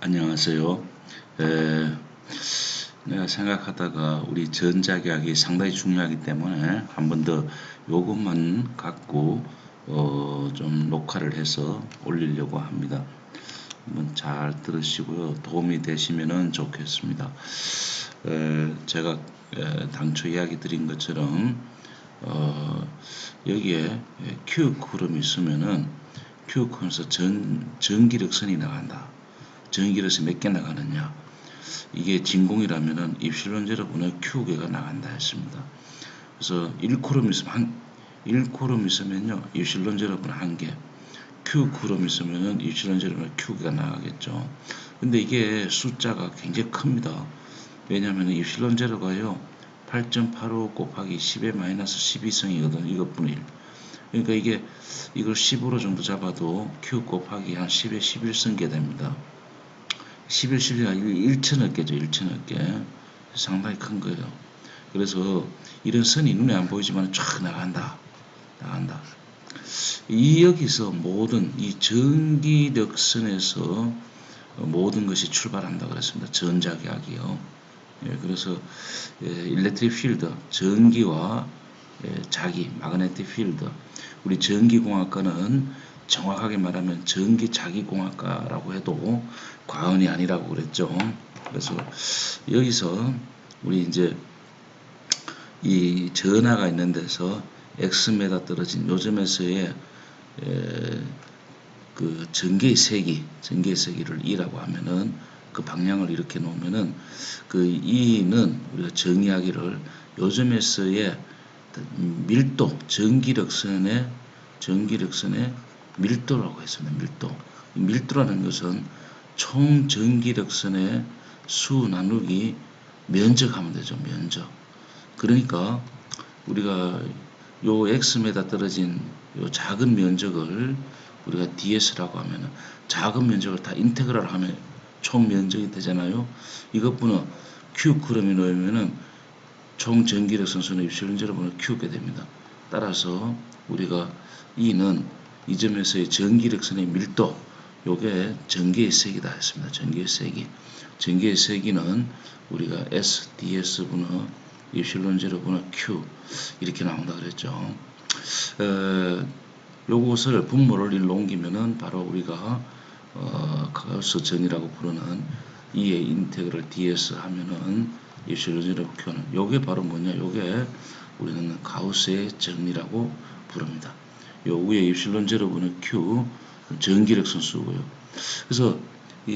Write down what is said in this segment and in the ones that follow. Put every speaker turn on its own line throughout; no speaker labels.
안녕하세요. 내가 생각하다가 우리 전작약이 상당히 중요하기 때문에 한 번 더 요것만 갖고 좀 녹화를 해서 올리려고 합니다. 한번 잘 들으시고요. 도움이 되시면 좋겠습니다. 제가 당초 이야기 드린 것처럼 여기에 Q 쿨음이 있으면은 Q 쿨에서 전기력선이 나간다. 전기력선이 몇 개 나가느냐? 이게 진공이라면은 입실론 제로분의 Q개가 나간다 했습니다. 그래서 1쿨음 있으면 1쿨음 있으면요 입실론 제로분 1개, Q쿨음 있으면은 입실론 제로분의 Q개가 나가겠죠. 근데 이게 숫자가 굉장히 큽니다. 왜냐하면 입실론 제로가요 8.85 곱하기 10의 마이너스 12승이거든. 이것분의 1. 그러니까 이걸 10으로 정도 잡아도 Q 곱하기 한 10의 11승계 됩니다. 11, 12가 1천억 개죠. 1천억 개. 상당히 큰 거예요. 그래서 이런 선이 눈에 안 보이지만 쫙 나간다. 여기서 모든 이 전기력선에서 모든 것이 출발한다 그랬습니다. 전자계약이요. 그래서 일렉트릭 필드, 전기와 자기, 마그네틱 필드. 우리 전기공학과는 정확하게 말하면 전기자기공학과라고 해도 과언이 아니라고 그랬죠. 그래서 여기서 우리 이제 이 전하가 있는 데서 X메다 떨어진 요점에서의 그 전개의 세기를 E라고 하면은 그 방향을 이렇게 놓으면은 그 E는 우리가 정의하기를 요점에서의 밀도, 전기력선의 밀도라고 했습니다. 밀도라는 것은 총 전기력선의 수 나누기 면적하면 되죠. 면적. 그러니까 우리가 요 X에다 떨어진 요 작은 면적을 우리가 DS라고 하면은 작은 면적을 다 인테그랄 하면 총 면적이 되잖아요. 이것분은 Q 그램이 놓으면은 총 전기력선 수는 입실론 제로분의 Q게 됩니다. 따라서 우리가 E는 이 점에서의 전기력선의 밀도, 요게 전기의 세기다 했습니다. 전기의 세기는 우리가 S, DS분의 입실론 제로분의 Q 이렇게 나온다 그랬죠. 요것을 분모를 일로 옮기면은 바로 우리가 가우스 전이라고 부르는 E의 인테그럴 DS 하면은 입실론 제로분의 Q는 요게 바로 뭐냐? 요게 우리는 가우스의 전이라고 부릅니다. 요 위에 입실론 제로분의 Q 전기력선 수고요. 그래서 이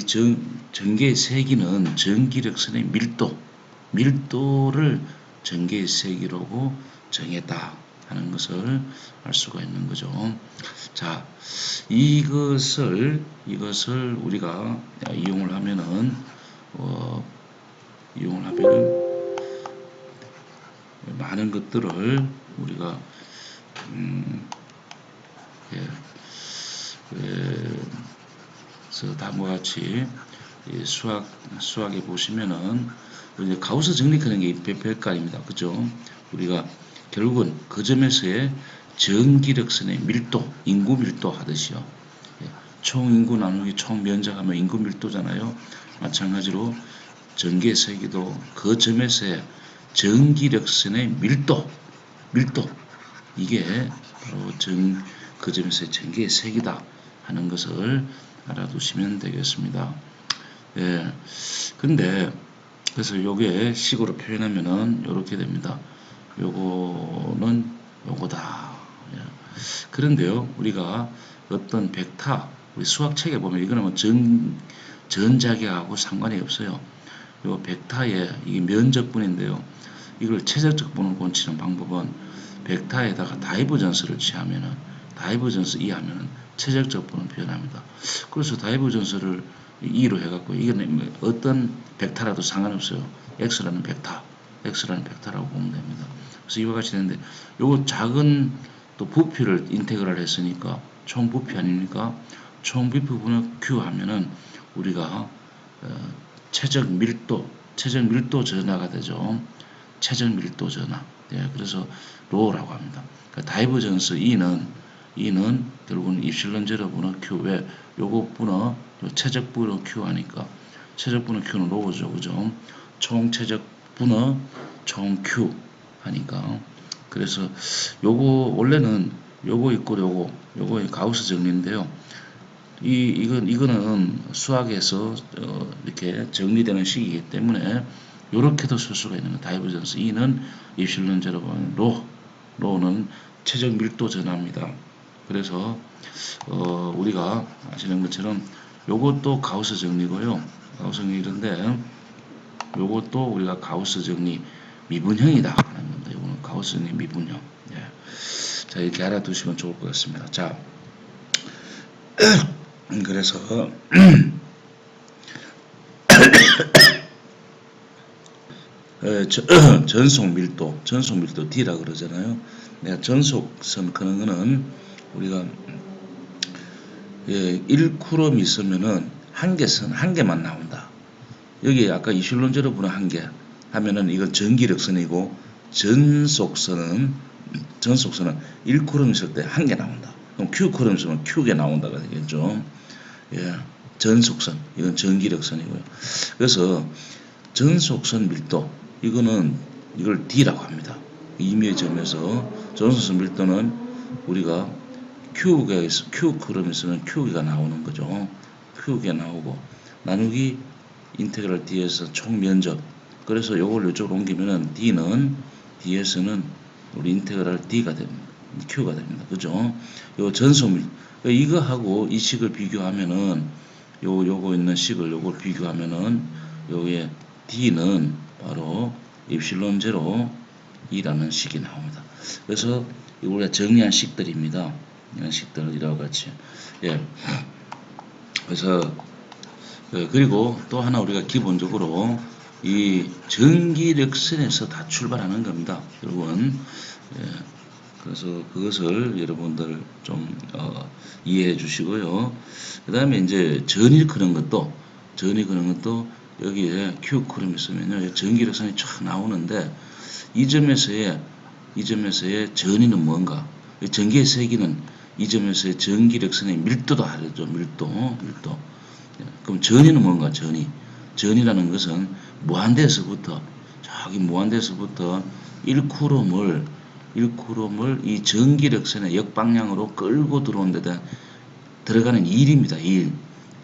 전개의 세기는 전기력선의 밀도를 전개의 세기라고 정했다 하는 것을 알 수가 있는 거죠. 자, 이것을 우리가 이용을 하면은 많은 것들을 우리가 그래서 다음과 같이 수학에 보시면은 이제 가우스 정리하는 게 별거 아닙니다. 그죠? 우리가 결국은 그 점에서의 전기력선의 밀도, 인구 밀도 하듯이요. 총 인구 나누기 총 면적하면 인구 밀도잖아요. 마찬가지로 전기의 세기도 그 점에서의 전기력선의 밀도 이게 바로 그 점에서의 전기의 세기다 하는 것을 알아두시면 되겠습니다. 근데 그래서 요게 식으로 표현하면은 요렇게 됩니다. 요거는 요거다. 그런데요, 우리가 어떤 벡터, 우리 수학책에 보면 이거는 뭐 전자계하고 상관이 없어요. 요 벡터의 이 면적분인데요. 이걸 최저적 분을 고치는 방법은 벡터에다가 다이버전스를 취하면은 다이버전스 E 하면은 최저적 분을 표현합니다. 그래서 다이버전스를 E로 해갖고 이거는 어떤 벡터라도 상관없어요. X라는 벡터라고 보면 됩니다. 그래서 이와 같이 되는데 요거 작은 또 부피를 인테그랄 했으니까 총 부피 아닙니까? 총 부피분의 Q 하면은 우리가 최적 밀도 전하가 되죠. 최적 밀도 전하. 그래서 로라고 합니다. 그러니까 다이버전스 E는 E는 결국은 입실론 제로 분의 Q. 왜? 요거 분의 최적 분의 Q 하니까 최적 분의 Q는 로우죠. 그죠? 총 최적 분의 총 Q 하니까 그래서 요거 원래는 요거 있고 요거 가우스 정리인데요. 이거는 수학에서 이렇게 정리되는 식이기 때문에 요렇게도 쓸 수가 있는 거. 다이버전스 E는 입실론 제로 분의 로는 최적 밀도 전압니다. 그래서 우리가 아시는 것처럼 요것도 가우스 정리고요. 가우스 정리인데 요것도 우리가 가우스 정리 미분형이다 하는 겁니다. 요거는 가우스 정리 미분형. 예. 자, 이렇게 알아두시면 좋을 것 같습니다. 자, 그래서 전속 밀도 D라 그러잖아요. 내가 전속선 그런 거는 우리가 1쿠럼 있으면은 한 개만 나온다. 여기 아까 이슐론제로 분의 한 개 하면은 이건 전기력선이고 전속선은 1쿠럼 있을 때 한 개 나온다. 그럼 Q쿠럼 있으면 Q개 나온다가 되겠죠. 예. 전속선 이건 전기력선이고요. 그래서 전속선 밀도 이걸 D라고 합니다. 임의의 점에서 전속선 밀도는 우리가 Q쿠럼 있으면 Q개가 나오는 거죠. Q개 나오고 나누기 인테그랄 D에서 총 면적. 그래서 요걸 이쪽으로 옮기면은 D에서는 우리 인테그랄 D가 됩니다. Q가 됩니다. 그죠? 요 전속밀. 이거하고 이 식을 비교하면은 요거 있는 식을 요걸 비교하면은 요게 D는 바로 입실론 제로 2라는 식이 나옵니다. 그래서 우리가 정리한 식들입니다. 이런 식들 이와 같이. 예. 그래서 그리고 또 하나 우리가 기본적으로 이 전기력선에서 다 출발하는 겁니다. 여러분. 예. 그래서 그것을 여러분들 좀 이해해 주시고요. 그 다음에 이제 전이 그런 것도 여기에 Q 쿠럼 있으면요 전기력선이 쫙 나오는데 이 점에서의 전이는 뭔가? 전기의 세기는 이 점에서의 전기력선의 밀도도 다르죠. 밀도. 그럼 전이는 뭔가? 전이라는 것은 무한대에서부터 저기 무한대에서부터 1쿠럼을 이 전기력선의 역방향으로 끌고 들어온 데다 들어가는 일입니다. 일.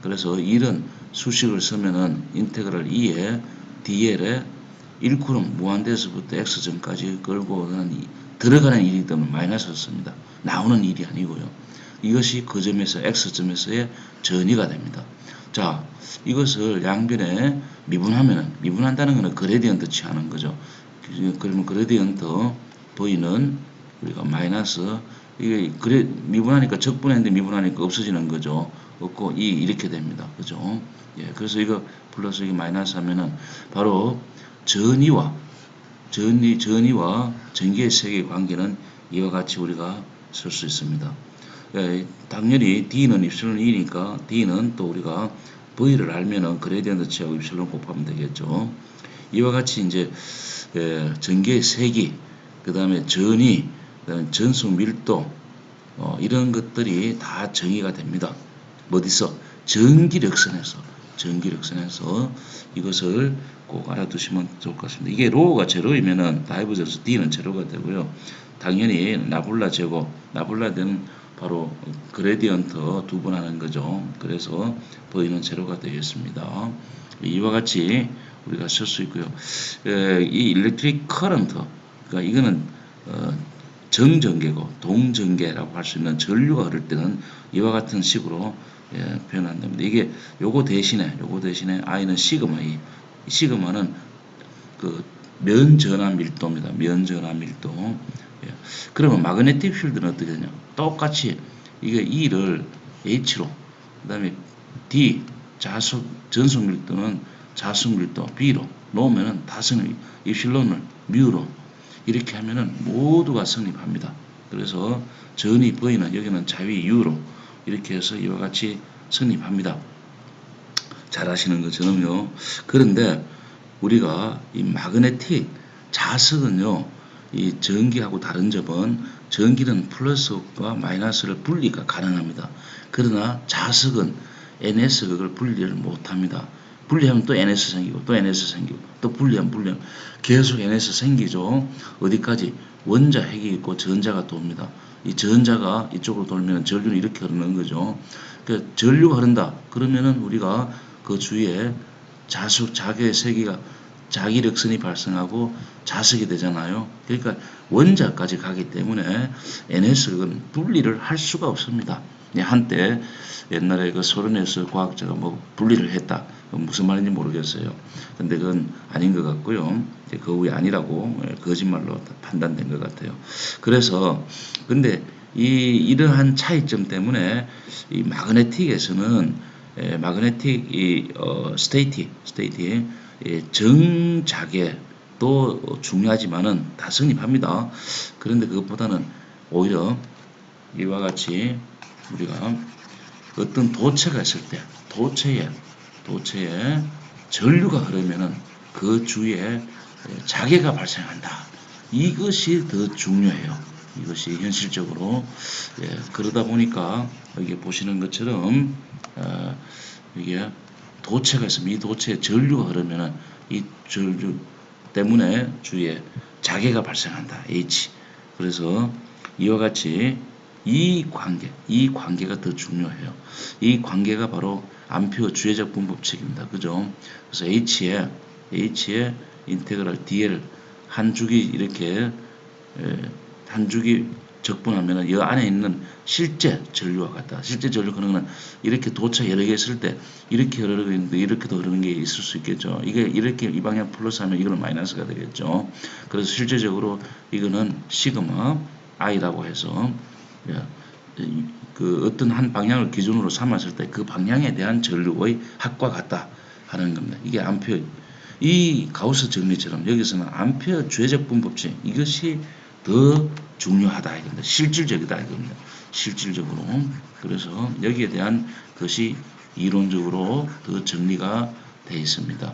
그래서 일은 수식을 쓰면은 인테그랄 2에 dl에 1쿠럼 무한대에서부터 x점까지 끌고 들어가는 일이기 때문에 마이너스를 씁니다. 나오는 일이 아니고요. 이것이 그 점에서 x점에서의 전이가 됩니다. 자, 이것을 양변에 미분한다는 것은 그레디언트 취하는 거죠. 그러면 그레디언트 V는 우리가 마이너스 이게 미분하니까 적분했는데 미분하니까 없어지는 거죠. 없고 이렇게 됩니다. 그죠? 예, 그래서 이거 플러스 이게 마이너스 하면은 바로 전이와 전기의 세계의 관계는 이와 같이 우리가 쓸 수 있습니다. 예, 당연히 D는 입실론 2니까 D는 또 우리가 V를 알면은 그레디언트 취하고 입실론 곱하면 되겠죠. 이와 같이 이제 전기의 세기, 그 다음에 전이, 그다음에 전속 밀도 이런 것들이 다 정의가 됩니다. 어디서? 전기력선에서 이것을 꼭 알아두시면 좋을 것 같습니다. 이게 로우가 제로이면은 다이버전스 D는 제로가 되고요. 당연히 나블라 제곱, 나블라는 바로 그레디언트 두 번 하는 거죠. 그래서 V는 제로가 되겠습니다. 이와 같이 우리가 쓸 수 있고요. 이 일렉트릭 커런트, 그러니까 이거는 정전계고 동전계라고 할 수 있는 전류가 흐를 때는 이와 같은 식으로 표현한답니다. 이게 요거 대신에 I는 시그마 이 시그마는 그 면전압 밀도입니다. 면전압 밀도. 그러면 마그네틱 필드는 어떻게 되냐? 똑같이 이게 E를 H로, 그다음에 D 전속 밀도는 자속 밀도 B로 놓으면은 다성립, 입실론을 뮤로 이렇게 하면은 모두가 성립합니다. 그래서 전이 V는 여기는 자위 U로 이렇게 해서 이와 같이 성립합니다. 잘 아시는 것처럼요. 그런데 우리가 이 마그네틱 자석은요, 이 전기하고 다른 점은 전기는 플러스와 마이너스를 분리가 가능합니다. 그러나 자석은 NS 그걸 분리를 못합니다. 분리하면 또 NS 생기고 또 NS 생기고 또 분리하면 계속 NS 생기죠. 어디까지? 원자 핵이 있고 전자가 돕니다. 이 전자가 이쪽으로 돌면 전류는 이렇게 흐르는 거죠. 그 전류가 흐른다. 그러면은 우리가 그 주위에 자기의 세기가 자기력선이 발생하고 자석이 되잖아요. 그러니까 원자까지 가기 때문에 NS는 분리를 할 수가 없습니다. 한때 옛날에 그 소련에서 과학자가 뭐 분리를 했다. 무슨 말인지 모르겠어요. 근데 그건 아닌 것 같고요. 그 후에 아니라고 거짓말로 판단된 것 같아요. 그래서 근데 이러한 차이점 때문에 이 마그네틱에서는 마그네틱 스테이티 정자계도 중요하지만은 다 성립합니다. 그런데 그것보다는 오히려 이와 같이 우리가 어떤 도체가 있을 때 도체에 전류가 흐르면은 그 주위에 자계가 발생한다. 이것이 더 중요해요. 이것이 현실적으로 그러다 보니까 여기 보시는 것처럼 이게 도체가 있으면 이 도체에 전류가 흐르면은 이 전류 때문에 주위에 자계가 발생한다. H. 그래서 이와 같이 이 관계가 더 중요해요. 이 관계가 바로 암페어 주회적 분법칙입니다. 그죠? 그래서 H에 인테그랄 DL 한 주기 이렇게 한 주기 적분하면 이 안에 있는 실제 전류와 같다. 실제 전류 그러면 이렇게 도차 여러 개 있을 때 이렇게 흐르고 있는데 이렇게도 흐르는 게 있을 수 있겠죠. 이게 이렇게 이 방향 플러스하면 이거는 마이너스가 되겠죠. 그래서 실제적으로 이거는 시그마 I라고 해서 그 어떤 한 방향을 기준으로 삼았을 때 그 방향에 대한 전류의 합과 같다 하는 겁니다. 이게 암페어 이 가우스 정리처럼 여기서는 암페어 주회적 분법칙 이것이 더 중요하다 이겁니다. 실질적이다 이겁니다. 실질적으로 그래서 여기에 대한 것이 이론적으로 더 정리가 되어 있습니다.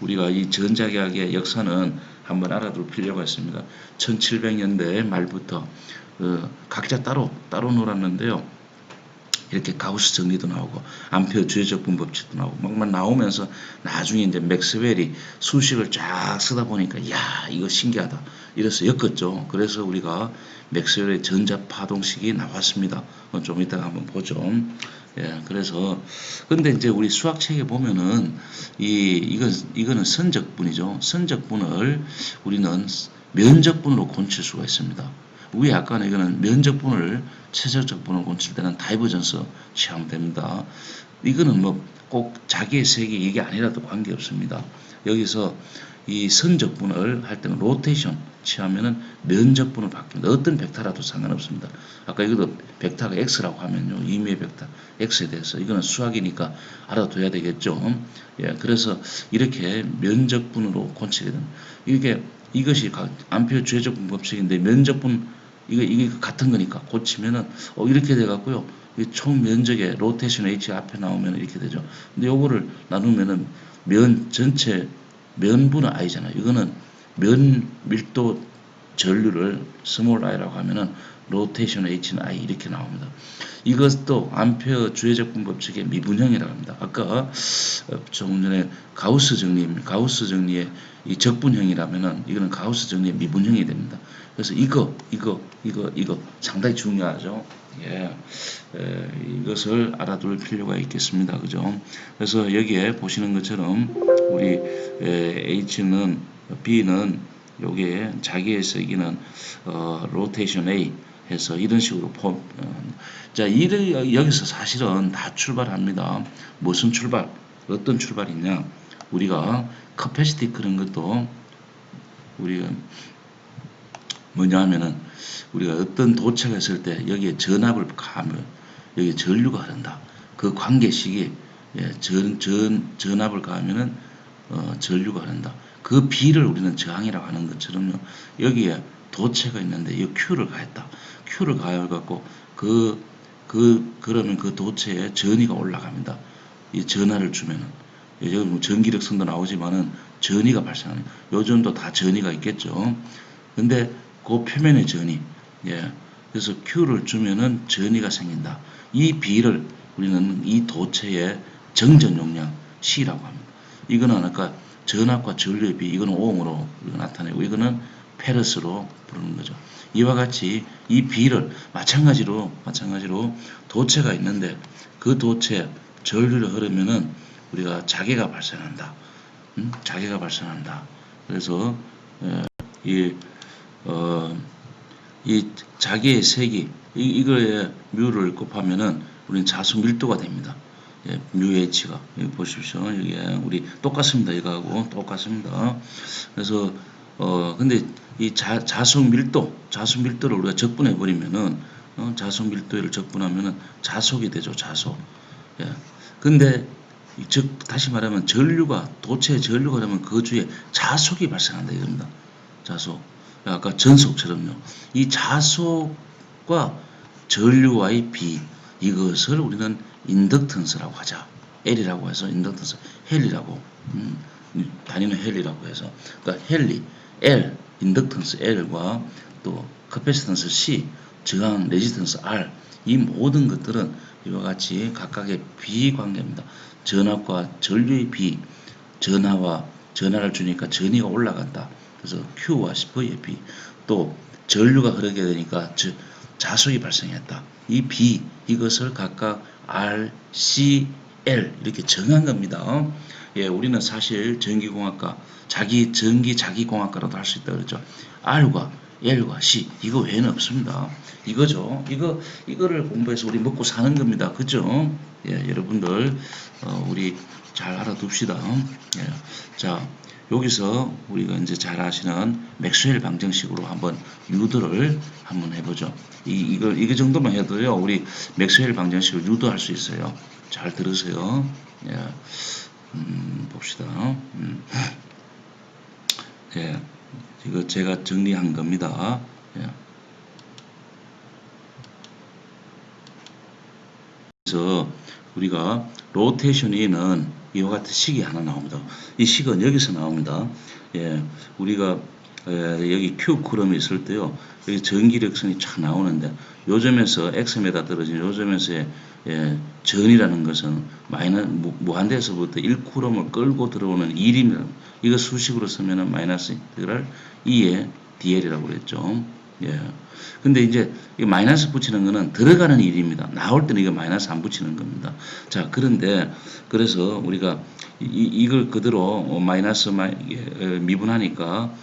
우리가 이 전자계학의 역사는 한번 알아둘 필요가 있습니다. 1700년대 말부터 각자 따로 놀았는데요. 이렇게 가우스 정리도 나오고 암페어 주회적 분법칙도 나오고 막만 나오면서 나중에 이제 맥스웰이 수식을 쫙 쓰다 보니까 야 이거 신기하다 이래서 엮었죠. 그래서 우리가 맥스웰의 전자파동식이 나왔습니다. 좀 이따가 한번 보죠. 예, 그래서 근데 이제 우리 수학책에 보면은 이거는 선적분이죠. 선적분을 우리는 면적분으로 고칠 수가 있습니다. 위에 아까는 이거는 면적분을 최저적분을 고칠 때는 다이버전스 취하면 됩니다. 이거는 뭐 꼭 자기의 세계 이게 아니라도 관계없습니다. 여기서 이 선적분을 할 때는 로테이션 취하면은 면적분을 바뀝니다. 어떤 벡터라도 상관없습니다. 아까 이것도 벡터가 x라고 하면요. 임의의 벡터 x에 대해서 이거는 수학이니까 알아둬야 되겠죠. 예, 그래서 이렇게 면적분으로 고치게 됩니다. 이것이 암페어 주회적 분법칙인데 면적분 이게 같은 거니까 고치면은 이렇게 돼 갖고요. 총 면적의 로테이션 h 앞에 나오면 이렇게 되죠. 근데 요거를 나누면은 면 전체 면분의 i잖아요. 이거는 면 밀도 전류를 스몰 i라고 하면은 로테이션 h는 i 이렇게 나옵니다. 이것도 암페어 주회적 분법칙의 미분형이라고 합니다. 아까 조금 전에 가우스 정리의 이 적분형이라면은 이거는 가우스 정리의 미분형이 됩니다. 그래서 이거 상당히 중요하죠. 예, 이것을 알아둘 필요가 있겠습니다. 그죠? 그래서 여기에 보시는 것처럼 우리 H는 B는 요게 자기의 세기는 로테이션 A 해서 이런 식으로 자, 여기서 사실은 다 출발합니다. 무슨 출발? 어떤 출발이냐? 우리가 커패시티 그런 것도 우리가 뭐냐 하면은 우리가 어떤 도체가 있을 때 여기에 전압을 가하면 여기에 전류가 흐른다. 그 관계식이 전압을 가하면은 전류가 흐른다. 그 B를 우리는 저항이라고 하는 것처럼요. 여기에 도체가 있는데 이 Q를 가했다. Q를 가해갖고 그러면 그 도체에 전위가 올라갑니다. 이 전하를 주면은 여기 뭐 전기력선도 나오지만은 전위가 발생하는 요즘도 다 전위가 있겠죠. 근데 그 표면의 전위, 예, 그래서 Q를 주면은 전이가 생긴다. 이 B를 우리는 이 도체의 정전 용량 C라고 합니다. 이거는 아까 전압과 전류의 비, 이거는 오음으로 나타내고 이거는 페르스로 부르는 거죠. 이와 같이 이 B를 마찬가지로 도체가 있는데 그 도체 전류를 흐르면은 우리가 자개가 발생한다. 자개가 발생한다. 그래서 이, 이 자개의 색이 이거에 뮤를 곱하면은 우리는 자수 밀도가 됩니다. 예, 뮤H가 여기 보십시오. 이게 우리 똑같습니다. 이거하고 똑같습니다. 그래서 근데 이 자수 밀도를 우리가 적분해 버리면은 자수 밀도를 적분하면은 자속이 되죠. 자속. 예. 근데 즉 다시 말하면 도체의 전류가 되면 그 주에 자속이 발생한다 이겁니다. 자속. 아까 전속처럼요. 이 자속과 전류와의 비 이것을 우리는 인덕턴스라고 하자. L이라고 해서 인덕턴스 헬리라고 단위는 헬리라고 해서 그러니까 헬리 L 인덕턴스 L과 또 커패시턴스 C 저항 레지스턴스 R 이 모든 것들은 이와 같이 각각의 비관계입니다. 전압과 전류의 비 전하를 주니까 전위가 올라간다. 그래서 Q와 V의 비 또 전류가 흐르게 되니까 자속이 발생했다. 이 B 이것을 각각 R, C, L 이렇게 정한 겁니다. 예, 우리는 사실 전기공학과 전기자기공학과라도 할 수 있다 그랬죠. R과 L과 C 이거 외에는 없습니다. 이거죠. 이거를 공부해서 우리 먹고 사는 겁니다. 그죠? 예, 여러분들 우리 잘 알아둡시다. 예, 자. 여기서 우리가 이제 잘 아시는 맥스웰 방정식으로 한번 유도를 한번 해보죠. 이거 정도만 해도요, 우리 맥스웰 방정식을 유도할 수 있어요. 잘 들으세요. 예, 봅시다. 예, 이거 제가 정리한 겁니다. 예. 그래서 우리가 로테이션에는 이와 같은 식이 하나 나옵니다. 이 식은 여기서 나옵니다. 예, 우리가 여기 Q 쿨럼이 있을 때요, 여기 전기력선이 쫙 나오는데 요점에서 xm에다 떨어진 요점에서의 전이라는 것은 무한대에서부터 1쿨럼을 끌고 들어오는 1입니다. 이거 수식으로 쓰면은 마이너스 인테그랄 2의 dl이라고 그랬죠. 예. 근데 이제 이 마이너스 붙이는 거는 들어가는 일입니다. 나올 때는 이거 마이너스 안 붙이는 겁니다. 자, 그런데 그래서 우리가 이걸 그대로 마이너스 미분하니까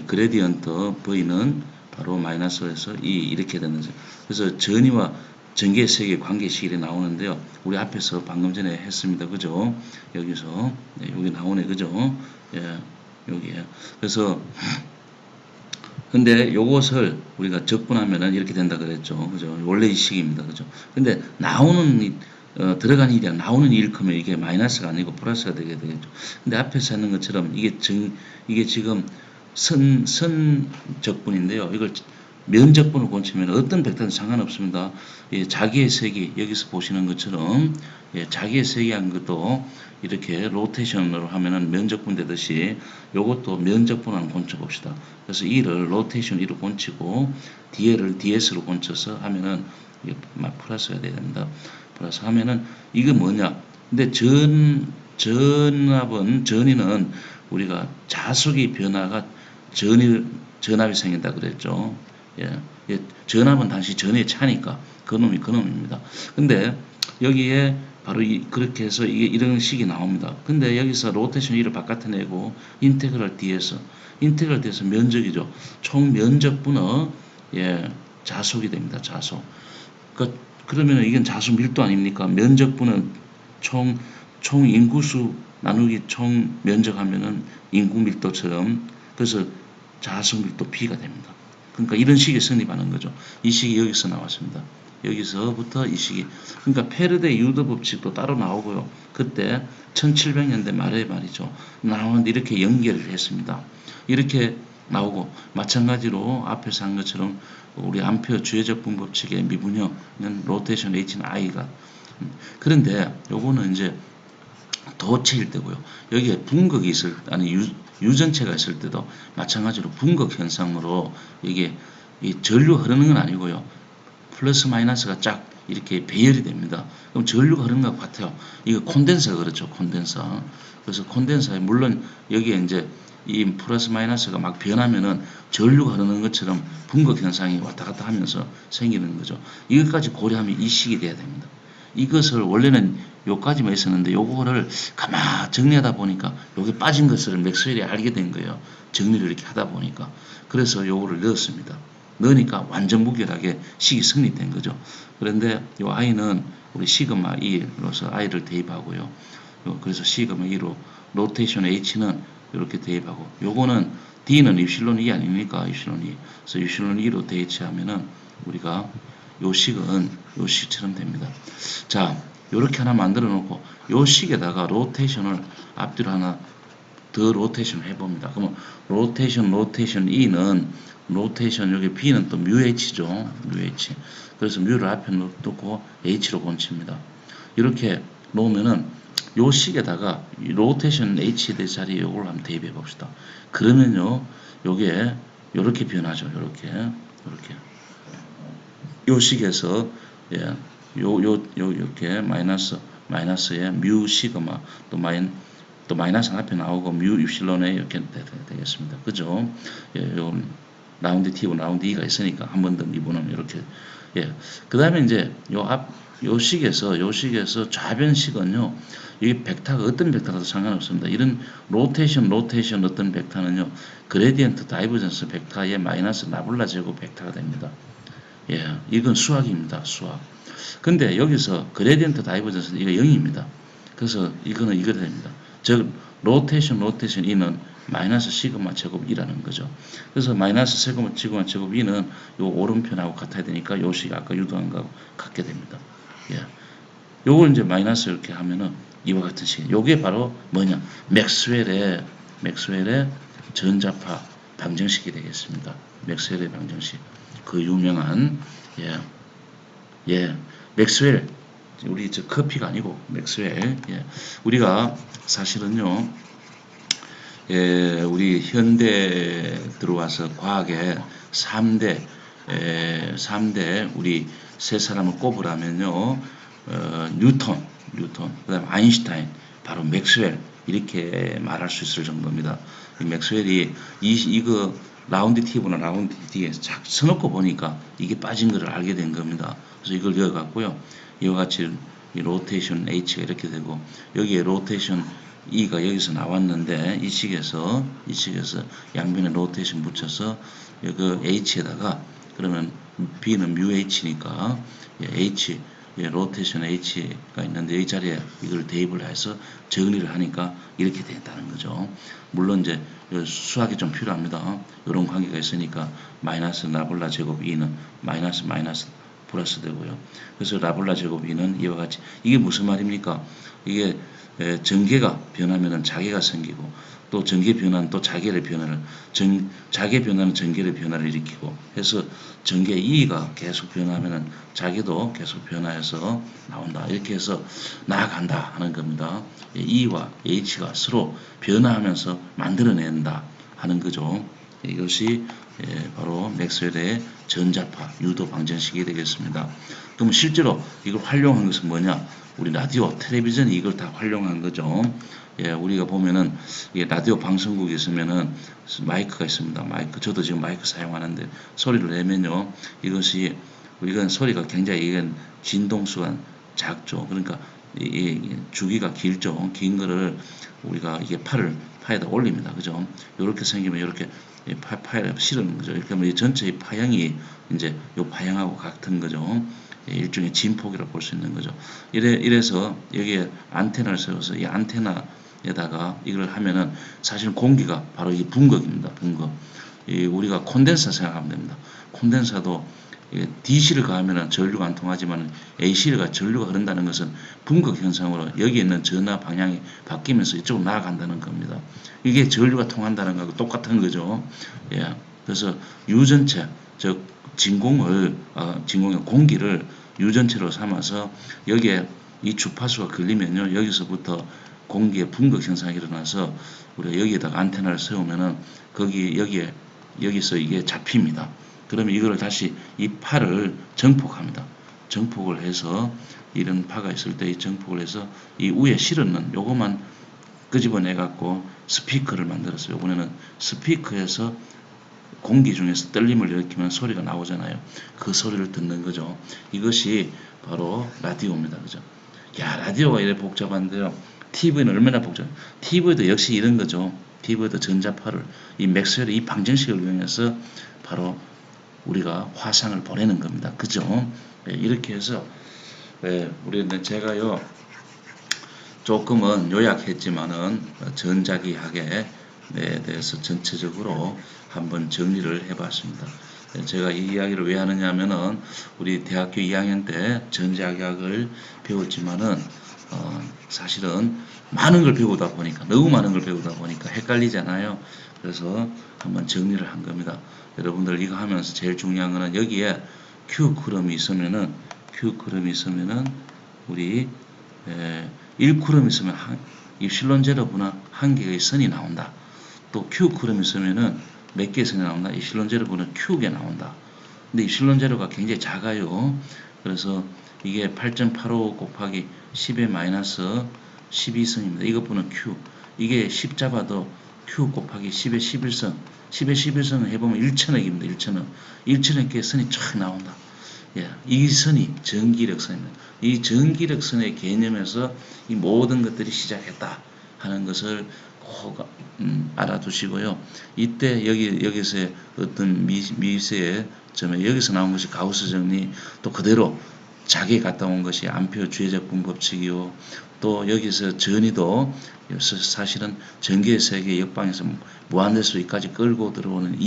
그레디언트 V는 바로 마이너스에서 이렇게 되는 거죠. 그래서 전위와 전기의 세계 관계식이 나오는데요. 우리 앞에서 방금 전에 했습니다. 그죠? 여기서 여기 나오네. 그죠? 예, 여기에. 그래서 근데 요것을 우리가 적분하면은 이렇게 된다 그랬죠. 그죠? 원래 이 식입니다. 그죠? 근데 들어가는 일이랑 나오는 일 크면 이게 마이너스가 아니고 플러스가 되게 되겠죠. 근데 앞에서 하는 것처럼 이게 지금 선 적분인데요. 이걸 면적분을 고치면 어떤 벡터는 상관없습니다. 예, 자기의 색이 여기서 보시는 것처럼 자기의 색이 한 것도 이렇게 로테이션으로 하면은 면적분 되듯이 요것도 면적분을 한번 곤쳐 봅시다. 그래서 E를 로테이션 E로 곤치고 DL을 DS로 곤쳐서 하면은 이게 플러스가 돼야 됩니다. 플러스 하면은 이게 뭐냐? 근데 전위는 우리가 자속이 변화가 전압이 생긴다 그랬죠. 예, 전압은 당시 전의 차니까 그놈입니다. 근데 여기에 바로 그렇게 해서 이게 이런 식이 나옵니다. 근데 여기서 로테이션 1을 바깥에 내고 인테그랄 D에서 면적이죠. 총 면적분의 자속이 됩니다. 자속. 그러면 이건 자수 밀도 아닙니까? 면적분은 총 인구수 나누기 총 면적하면은 인구 밀도처럼 그래서 자수 밀도 B가 됩니다. 그러니까 이런 식이 성립하는 거죠. 이 식이 여기서 나왔습니다. 여기서부터 이 식이 그러니까 페르데 유도 법칙도 따로 나오고요. 그때 1700년대 말에 말이죠. 나오는데 이렇게 연결을 했습니다. 이렇게 나오고 마찬가지로 앞에서 한 것처럼 우리 암페어 주해적분 법칙의 미분형은 로테이션 H는 I가 그런데 요거는 이제 도체일 때고요. 여기에 분극이 유전체가 있을 때도 마찬가지로 분극 현상으로 이게 이 전류 흐르는 건 아니고요. 플러스 마이너스가 쫙 이렇게 배열이 됩니다. 그럼 전류가 흐르는 것 같아요. 이거 콘덴서가 그렇죠. 콘덴서. 그래서 콘덴서에 물론 여기에 이제 이 플러스 마이너스가 막 변하면은 전류가 흐르는 것처럼 분극 현상이 왔다 갔다 하면서 생기는 거죠. 이것까지 고려하면 이 식이 돼야 됩니다. 이것을 원래는 요까지만 있었는데 요거를 가만 정리하다 보니까 요게 빠진 것을 맥스웰이 알게 된 거예요. 정리를 이렇게 하다 보니까. 그래서 요거를 넣었습니다. 넣으니까 완전 무결하게 식이 성립된 거죠. 그런데 요 i는 우리 시그마 E로서 i를 대입하고요. 그래서 시그마 E로 로테이션 H는 이렇게 대입하고 요거는 D는 입실론 E 아닙니까? 입실론 E. 그래서 입실론 E로 대입하면은 우리가 요 식은 요 식처럼 됩니다. 자, 요렇게 하나 만들어 놓고 요 식에다가 로테이션을 앞뒤로 하나 더 로테이션 해봅니다. 그러면 로테이션 E는 로테이션 여기 B는 또 뮤H죠. 뮤H. 그래서 뮤를 앞에 놓고 H로 본칩니다. 이렇게 놓으면은 요 식에다가 로테이션 H에 대해 자리에 요걸 한번 대입해 봅시다. 그러면요, 요게 요렇게 변하죠. 요렇게. 요 식에서 예, 이렇게 마이너스에 뮤 시그마 또 마이너스 앞에 나오고 뮤 입실론에 이렇게 되겠습니다. 그죠? 예, 요 라운드 T고 라운드 E가 있으니까 한 번 더 미분하면 이렇게. 예. 그 다음에 이제 요 식에서 좌변식은요, 이 벡터가 어떤 벡터가도 상관없습니다. 이런 로테이션 어떤 벡터는요, 그레디언트 다이버전스 벡터의 마이너스 라블라 제곱 벡터가 됩니다. 예, 이건 수학입니다. 수학. 근데 여기서 그레디언트 다이버전스는 이거 0입니다. 그래서 이거는 이거 됩니다. 즉 로테이션 E는 마이너스 시그마 제곱 2라는 거죠. 그래서 마이너스 시그마 제곱 2는 요 오른편하고 같아야 되니까 요 식이 아까 유도한 거하고 같게 됩니다. 예. 요걸 이제 마이너스 이렇게 하면은 이와 같은 식. 요게 바로 뭐냐? 맥스웰의 전자파 방정식이 되겠습니다. 맥스웰의 방정식. 그 유명한 맥스웰, 우리 저 커피가 아니고 맥스웰. 예. 우리가 사실은요, 우리 현대 들어와서 과학의 3대 우리 세 사람을 꼽으라면요, 뉴턴, 그다음 아인슈타인, 바로 맥스웰 이렇게 말할 수 있을 정도입니다. 맥스웰이 이거 라운드 T보다 라운드 D에 쫙 써놓고 보니까 이게 빠진 것을 알게 된 겁니다. 그래서 이걸 이어갔고요. 이와 같이 이 로테이션 H가 이렇게 되고 여기에 로테이션 E가 여기서 나왔는데 이 식에서 양변에 로테이션 붙여서 그 H에다가 그러면 B는 뮤 H니까 H 로테이션 H가 있는데 이 자리에 이걸 대입을 해서 정리를 하니까 이렇게 된다는 거죠. 물론 이제 수학이 좀 필요합니다. 이런 관계가 있으니까 마이너스 라블라 제곱 2는 마이너스 플러스 되고요. 그래서 라블라 제곱 2는 이와 같이, 이게 무슨 말입니까? 이게 전개가 변하면은 자개가 생기고 또 전개 변화는 또 자개의 변화를 자개 변화는 전개의 변화를 일으키고 해서 전개 E가 계속 변하면은 자개도 계속 변화해서 나온다. 이렇게 해서 나아간다 하는 겁니다. E와 H가 서로 변화하면서 만들어낸다 하는 거죠. 이것이 바로 맥스웰의 전자파 유도 방정식이 되겠습니다. 그럼 실제로 이걸 활용한 것은 뭐냐? 우리 라디오, 텔레비전이 이걸 다 활용한 거죠. 예, 우리가 보면은 라디오 방송국에 있으면은 마이크가 있습니다. 마이크, 저도 지금 마이크 사용하는데 소리를 내면요, 이건 소리가 굉장히 이건 진동수가 작죠. 그러니까 이 주기가 길죠. 긴 거를 우리가 이게 파에다 올립니다. 그죠? 이렇게 생기면 이렇게 파에 실은 거죠. 이렇게 하면 이 전체의 파형이 이제 요 파형하고 같은 거죠. 일종의 진폭이라고 볼 수 있는 거죠. 이래서 여기에 안테나를 세워서 이 안테나에다가 이걸 하면은 사실 공기가 바로 이 분극입니다. 분극. 우리가 콘덴서 생각하면 됩니다. 콘덴서도 DC를 가하면 전류가 안 통하지만 AC를 가 전류가 흐른다는 것은 분극 현상으로 여기 있는 전하 방향이 바뀌면서 이쪽으로 나아간다는 겁니다. 이게 전류가 통한다는 거하고 똑같은 거죠. 예. 그래서 유전체, 즉 진공의 공기를 유전체로 삼아서 여기에 이 주파수가 걸리면요, 여기서부터 공기의 분극 현상이 일어나서 우리가 여기에다가 안테나를 세우면은 여기서 이게 잡힙니다. 그러면 이거를 다시 이 파를 정폭합니다. 정폭을 해서 이런 파가 있을 때 이 정폭을 해서 이 위에 실었는 요것만 끄집어내 갖고 스피커를 만들었어요. 이번에는 스피커에서 공기 중에서 떨림을 일으키면 소리가 나오잖아요. 그 소리를 듣는 거죠. 이것이 바로 라디오입니다. 그죠? 야, 라디오가 이래 복잡한데요. TV는 얼마나 복잡해요. TV도 역시 이런 거죠. TV도 전자파를 이 맥스웰의 이 방정식을 이용해서 바로 우리가 화상을 보내는 겁니다. 그죠? 예, 이렇게 해서 우리는 제가요 조금은 요약했지만은 전자기학에 대해서 전체적으로 한번 정리를 해봤습니다. 제가 이 이야기를 왜 하느냐면은 우리 대학교 2학년 때 전자기학을 배웠지만은 사실은 많은 걸 배우다 보니까 너무 많은 걸 배우다 보니까 헷갈리잖아요. 그래서 한번 정리를 한 겁니다. 여러분들 이거 하면서 제일 중요한 거는 여기에 Q 쿨럼이 있으면은 우리 1쿨럼 있으면 입실론 제로분은 한 개의 선이 나온다. 또 Q 쿨럼 있으면은 몇 개의 선이 나온다. 입실론 제로분은 Q개 나온다. 근데 입실론 제로가 굉장히 작아요. 그래서 이게 8.85 곱하기 10의 마이너스 12선입니다. 이것분은 Q. 이게 10 잡아도 Q 곱하기 10의 11선. 10의 11선을 해보면 1천억입니다. 1천억. 1천억 개의 선이 쫙 나온다. 예, 이 선이 전기력 선입니다. 이 전기력 선의 개념에서 이 모든 것들이 시작했다 하는 것을 꼭 알아두시고요. 이때 여기서의 어떤 미세의 점에 여기서 나온 것이 가우스 정리, 또 그대로 자기에 갔다 온 것이 암페어 주의적분 법칙이요. 또 여기서 전이도 사실은 전기의 세계 역방에서 무한대수까지 끌고 들어오는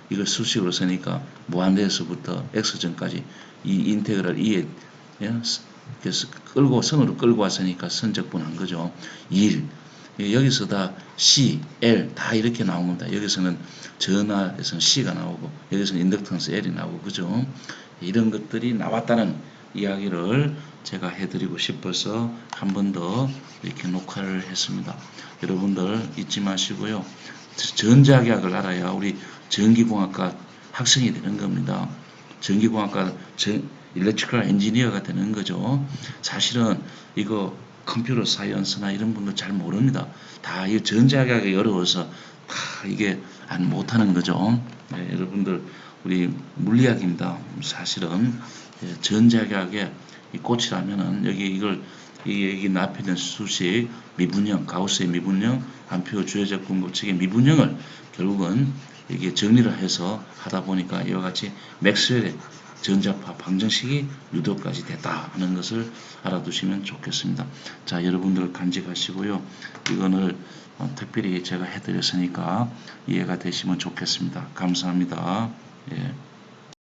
이걸 수식으로 쓰니까 무한대에서부터 x전까지 이 인테그랄 2에 그래서 선으로 끌고 왔으니까 선적분한 거죠. 1 여기서 다 C, L 다 이렇게 나온 겁니다. 여기서는 전하에서는 C가 나오고 여기서는 인덕턴스 L이 나오고 그죠. 이런 것들이 나왔다는 이야기를 제가 해드리고 싶어서 한 번 더 이렇게 녹화를 했습니다. 여러분들 잊지 마시고요. 전자기학을 알아야 우리 전기공학과 학생이 되는 겁니다. 전기공학과 일렉트리컬 엔지니어가 되는 거죠. 사실은 이거 컴퓨터 사이언스나 이런 분들 잘 모릅니다. 다 이 전자기학이 어려워서 다 이게 못하는 거죠. 네, 여러분들 우리 물리학입니다. 사실은 전자기학의 이 꽃이라면은 여기 납입된 수식 미분형 가우스의 미분형 암페어 주의적 분법칙의 미분형을 결국은 이게 정리를 해서 하다 보니까 이와 같이 맥스웰의 전자파 방정식이 유도까지 됐다 하는 것을 알아두시면 좋겠습니다. 자, 여러분들 간직하시고요. 이거를 특별히 제가 해드렸으니까 이해가 되시면 좋겠습니다. 감사합니다. 예.